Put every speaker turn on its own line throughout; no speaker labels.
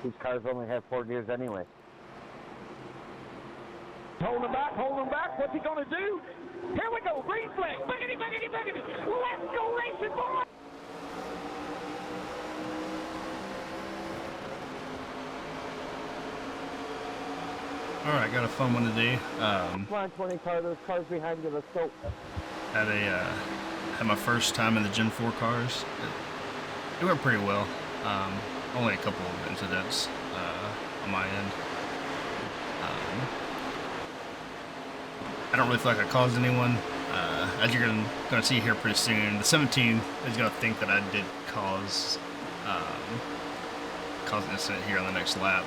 These cars only have 4 gears anyway.
Hold him back, what's he gonna do? Here we go, green flag, boogity, boogity, boogity. Let's go racing, boy!
Alright, got a fun one today.
Come on, 20 car, those cars behind you, let's go.
Had my first time in the Gen 4 cars. It went pretty well. Only a couple of incidents on my end. I don't really feel like I caused anyone. As you're gonna see here pretty soon, the 17 is gonna think that I did cause an incident here on the next lap.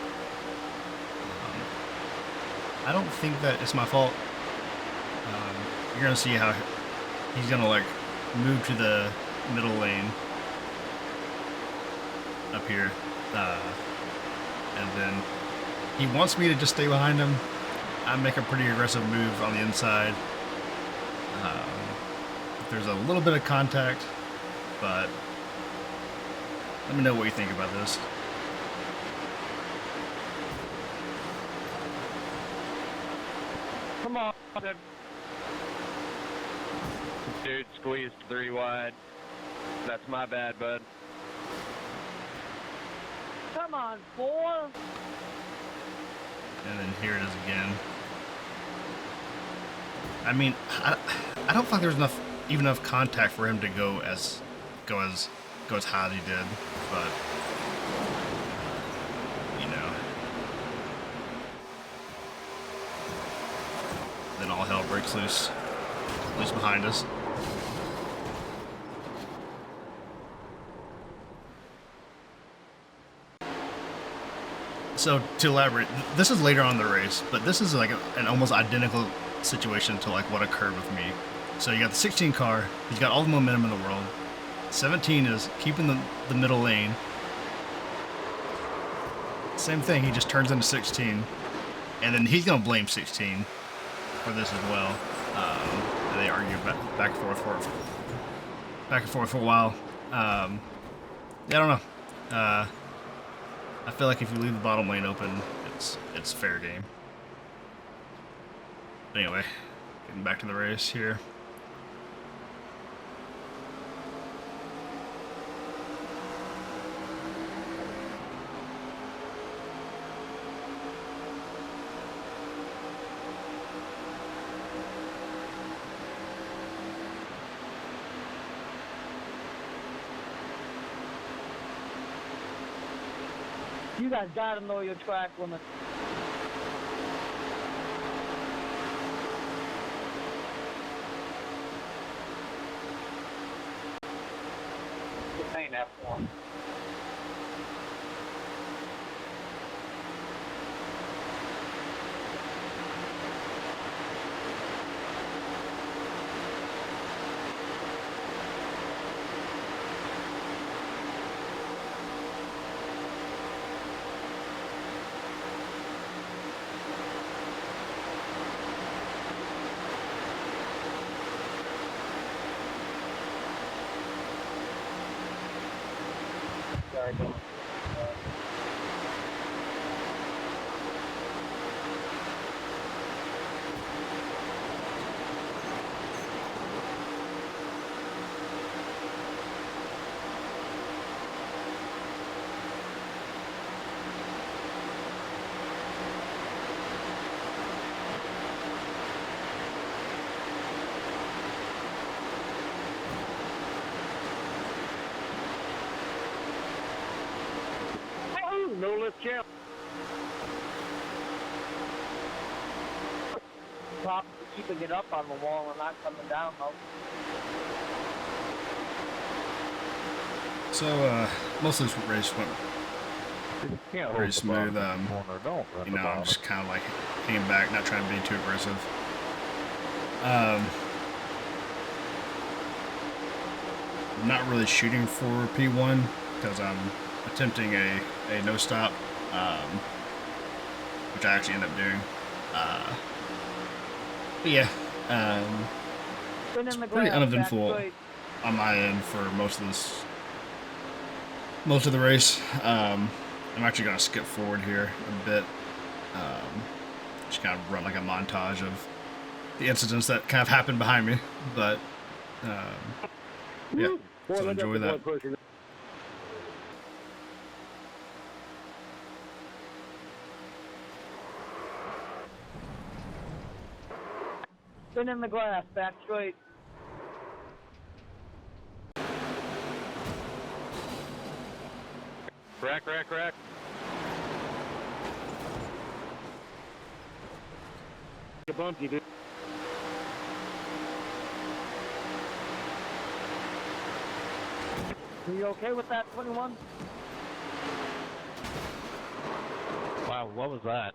I don't think that it's my fault. You're gonna see how he's gonna like move to the middle lane up here, and then he wants me to just stay behind him. I make a pretty aggressive move on the inside. There's a little bit of contact, but let me know what you think about this.
Come on, dude, squeezed 3 wide. That's my bad, bud.
Come on, 4.
And then here it is again. I mean, I don't think there's even enough contact for him to go as high as he did, but you know. Then all hell breaks loose, at least behind us. So to elaborate, this is later on in the race, but this is like an almost identical situation to like what occurred with me. So you got the 16 car, he's got all the momentum in the world. 17 is keeping the middle lane. Same thing, he just turns into 16, and then he's gonna blame 16 for this as well. And they argue back and forth for a while. Yeah, I don't know. I feel like if you leave the bottom lane open, it's fair game. Anyway, getting back to the race here.
You guys gotta know your track limit.
This ain't F1.
No lift champ. Top keeping it up on the wall and not coming down though.
So most of this race went pretty smooth. You know, I'm just kind of like hanging back, not trying to be too aggressive. I'm not really shooting for P1 because I'm attempting a no stop, which I actually end up doing. But yeah, it's pretty uneventful on my end for most of the race. I'm actually going to skip forward here a bit. Just kind of run like a montage of the incidents that kind of happened behind me. But, yeah, so enjoy that.
Spin in the glass, back straight.
Rack. A bumpy, dude.
Are you okay with that, 21?
Wow, what was that?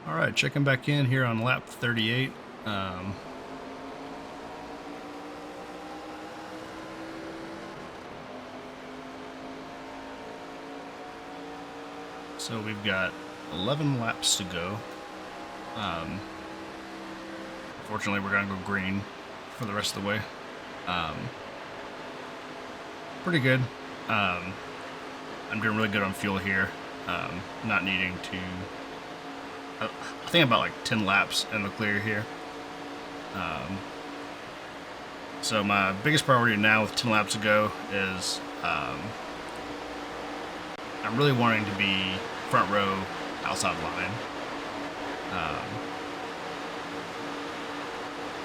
Alright, checking back in here on lap 38. So we've got 11 laps to go. Fortunately, we're going to go green for the rest of the way. Pretty good. I'm doing really good on fuel here. Not needing to... I think about like 10 laps in the clear here. So my biggest priority now with 10 laps to go is I'm really wanting to be front row outside line.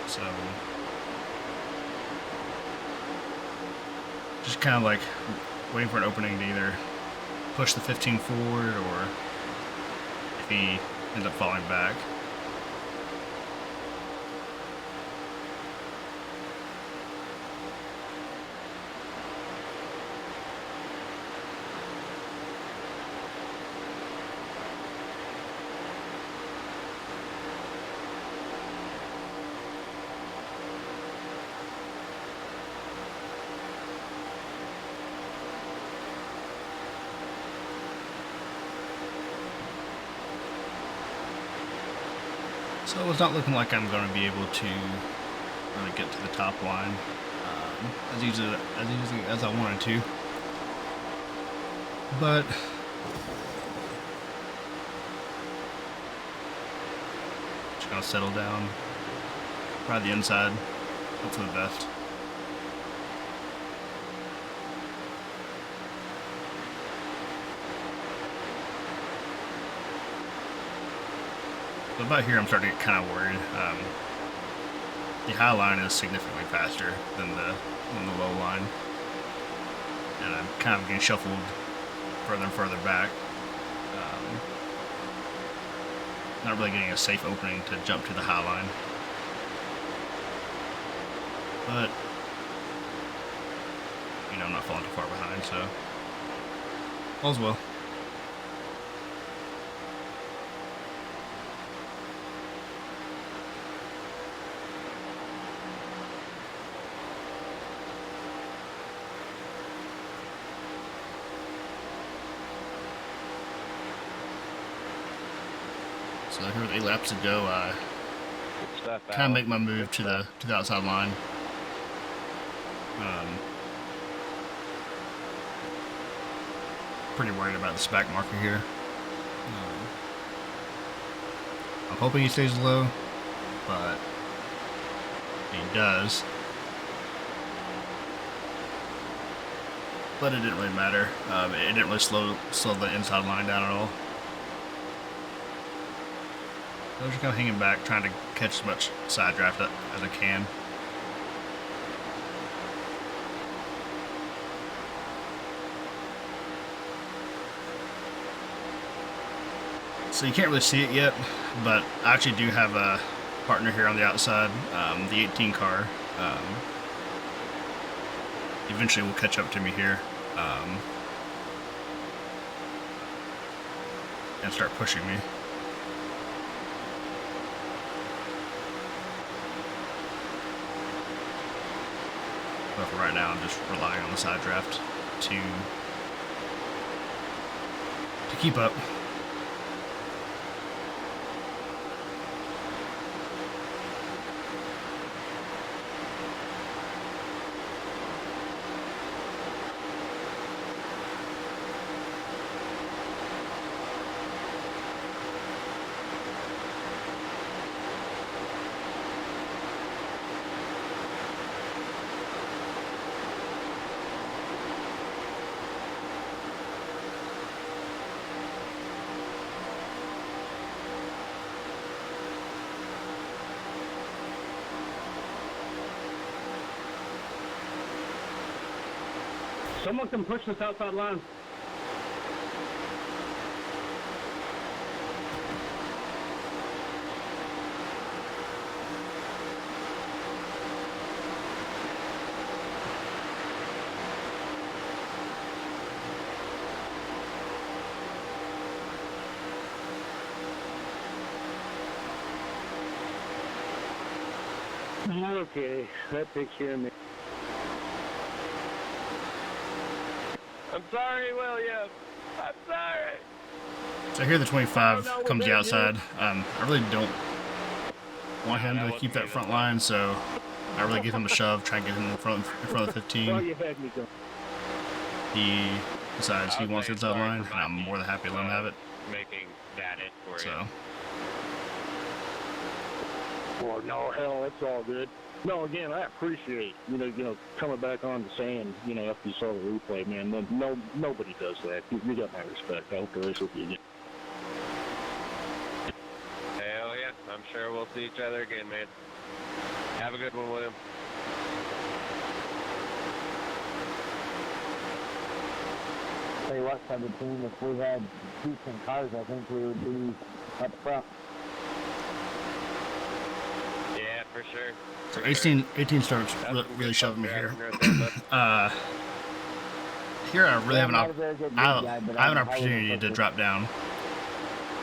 So just kind of like waiting for an opening to either push the 15 forward or if he ends up falling back. So it's not looking like I'm going to be able to really get to the top line as easily as I wanted to. But just going to settle down, ride the inside, hope for the best. So about here, I'm starting to get kind of worried. The high line is significantly faster than the low line, and I'm kind of getting shuffled further and further back. Not really getting a safe opening to jump to the high line, but you know, I'm not falling too far behind, so all's well. So here with 8 laps to go, I kind of make my move to the outside line. Pretty worried about the SPAC marker here. I'm hoping he stays low, but he does. But it didn't really matter. It didn't really slow the inside line down at all. I'm just kind of hanging back, trying to catch as much side draft as I can. So you can't really see it yet, but I actually do have a partner here on the outside, the 18 car. Eventually will catch up to me here. and start pushing me. But for right now, I'm just relying on the side draft to keep up.
Someone can push this outside line.
Okay, that takes care of me. I'm sorry, William. I'm sorry.
So here the 25 comes the outside. I really don't want him to keep that front line, so I really give him a shove, try and get him in front of the 15.
You had me go.
He decides he wants the inside line, and I'm more than happy to let him have it.
Making that it for
So.
you.
Oh no, hell, it's all good. No, again, I appreciate coming back on to saying after you saw the replay, man. Nobody does that. You got my respect. I hope to race with you again.
Hell yeah, I'm sure we'll see each other again, man. Have a good one, William.
Tell you what, 17, if we had decent cars, I think we would be up front.
Yeah, for sure.
So 18 starts really shoving me here. Here I really have an opportunity to drop down,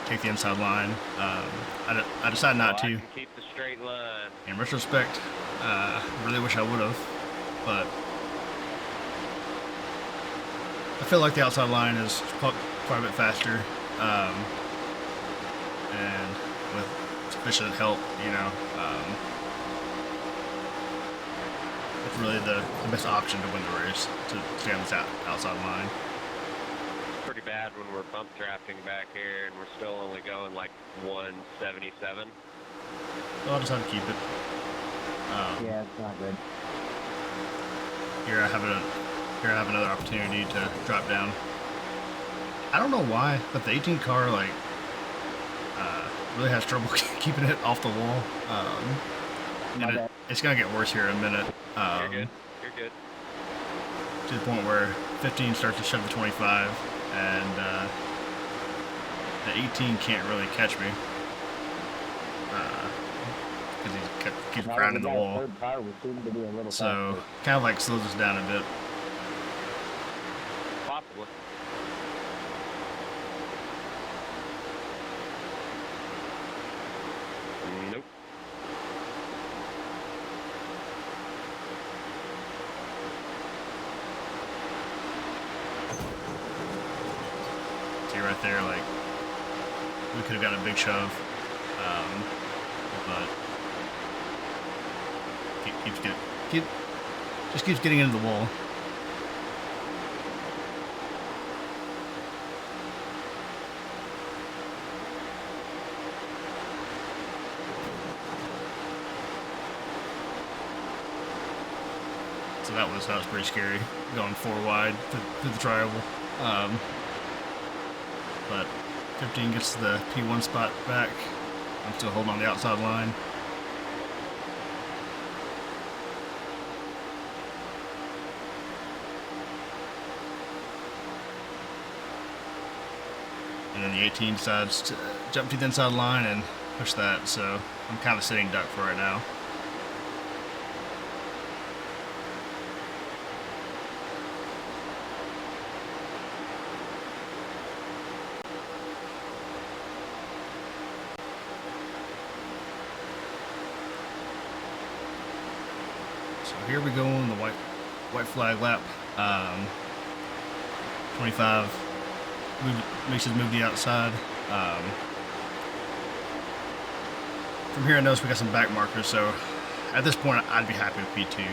take the inside line. I decided not to.
I can keep the straight line.
In retrospect, really wish I would have, but I feel like the outside line is quite a bit faster, and with sufficient help, it's really the best option to win the race, to stay on this outside line.
Pretty bad when we're bump drafting back here and we're still only going like 177.
So I'll just have to keep it.
Yeah, it's not good.
Here I have another opportunity to drop down. I don't know why, but the 18 car really has trouble keeping it off the wall. And it's gonna get worse here in a minute.
You're good. You're good.
To the point where 15 starts to shove the 25, and the 18 can't really catch me because he keeps grinding the wall. So kind of like slows us down a bit.
Possibly. Nope.
See right there, like we could have gotten a big shove, but just keeps getting into the wall. So that was pretty scary, going 4 wide through the triangle. But 15 gets the P1 spot back. I'm still holding on the outside line. And then the 18 decides to jump to the inside line and push that, so I'm kind of sitting duck for right now. here we go on the white flag lap. 25. Makes us move the outside. From here I notice we got some back markers, so at this point I'd be happy with P2.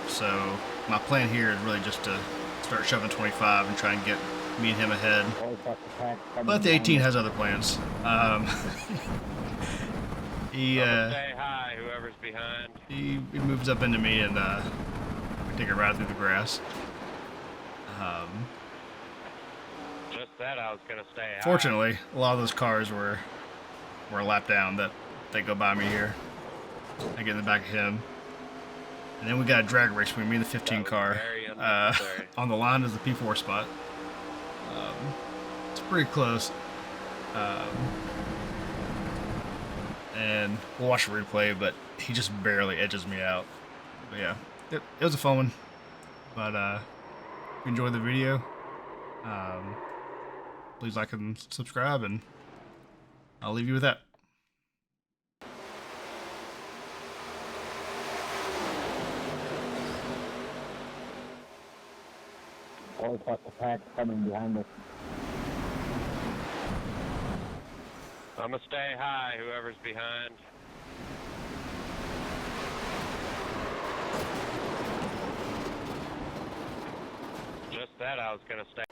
So my plan here is really just to start shoving 25 and try and get me and him ahead. But the 18 has other plans. He
Stay high, whoever's behind.
he moves up into me and we take a ride through the grass.
Just said I was gonna stay high.
Fortunately, a lot of those cars were a lap down that they go by me here. I get in the back of him. And then we got a drag race between me and the 15 car. On the line is the P4 spot. It's pretty close. And we'll watch the replay, but he just barely edges me out. But yeah, it was a fun one. But if you enjoyed the video, please like and subscribe, and I'll leave you with that.
Always like the pack coming behind us.
I'm gonna stay high, whoever's behind. Just said I was gonna stay